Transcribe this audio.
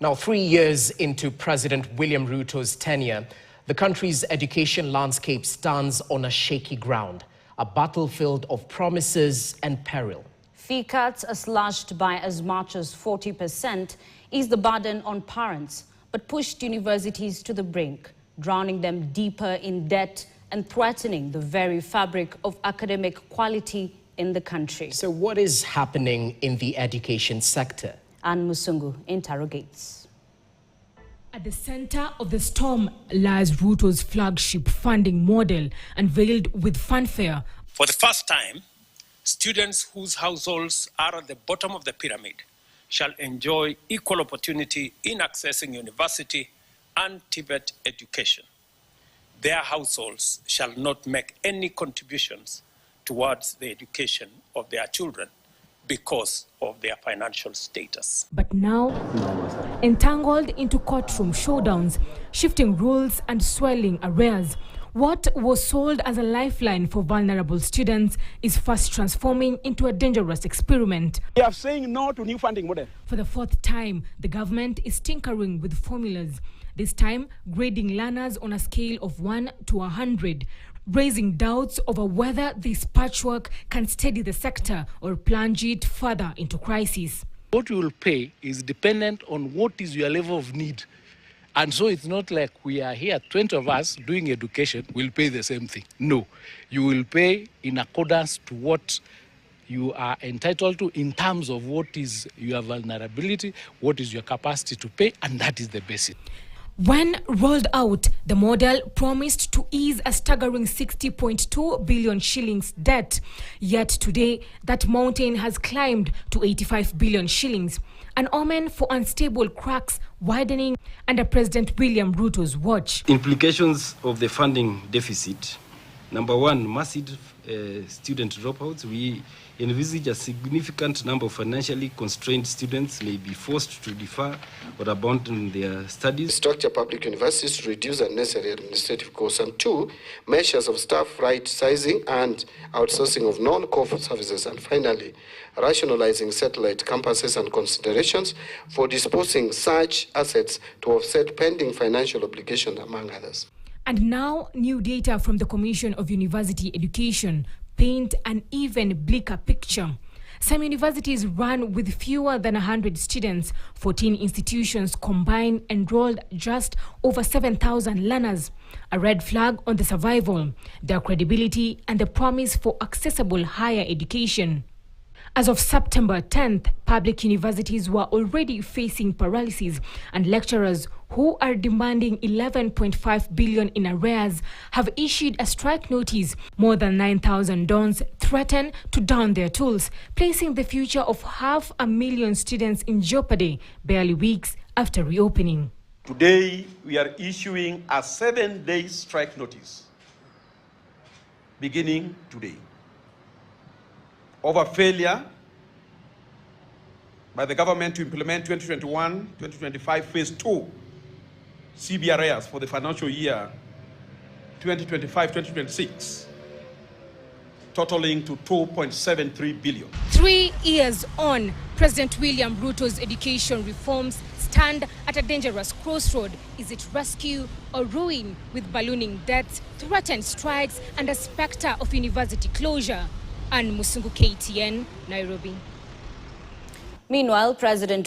Now, 3 years into President William Ruto's tenure, the country's education landscape stands on a shaky ground, a battlefield of promises and peril. Fee cuts are slashed by as much as 40%, ease the burden on parents, but pushed universities to the brink, drowning them deeper in debt and threatening the very fabric of academic quality in the country. So what is happening in the education sector? Anne Musungu interrogates. At the center of the storm lies Ruto's flagship funding model, unveiled with fanfare. For the first time, students whose households are at the bottom of the pyramid shall enjoy equal opportunity in accessing university and TVET education. Their households shall not make any contributions towards the education of their children because of their financial status. But now, entangled into courtroom showdowns, shifting rules and swelling arrears, what was sold as a lifeline for vulnerable students is fast transforming into a dangerous experiment. We are saying no to new funding model. For the fourth time, the government is tinkering with formulas, this time grading learners on a scale of 1 to 100, raising doubts over whether this patchwork can steady the sector or plunge it further into crisis. What you will pay is dependent on what is your level of need. And so it's not like we are here, 20 of us doing education, will pay the same thing. No, you will pay in accordance to what you are entitled to in terms of what is your vulnerability, what is your capacity to pay, and that is the basic. When rolled out, the model promised to ease a staggering 60.2 billion shillings debt. Yet today, that mountain has climbed to 85 billion shillings, an omen for unstable cracks widening under President William Ruto's watch. Implications of the funding deficit. Number one, massive student dropouts. We envisage a significant number of financially constrained students may be forced to defer or abandon their studies. Structure public universities to reduce unnecessary administrative costs. And two, measures of staff right sizing and outsourcing of non-core services. And finally, rationalizing satellite campuses and considerations for disposing such assets to offset pending financial obligations, among others. And now, new data from the Commission of University Education paint an even bleaker picture. Some universities run with fewer than 100 students. 14 institutions combined enrolled just over 7,000 learners. A red flag on the survival, their credibility, and the promise for accessible higher education. As of September 10th, public universities were already facing paralysis, and lecturers who are demanding 11.5 billion in arrears have issued a strike notice. More than 9,000 dons threaten to down their tools, placing the future of 500,000 students in jeopardy barely weeks after reopening. Today, we are issuing a 7-day strike notice, beginning today, over failure by the government to implement 2021-2025 Phase 2 CBRAs for the financial year 2025-2026, totaling to 2.73 billion. 3 years on, President William Ruto's education reforms stand at a dangerous crossroad. Is it rescue or ruin, with ballooning debts, threatened strikes, and a specter of university closure? Anne Musungu, KTN, Nairobi. Meanwhile, President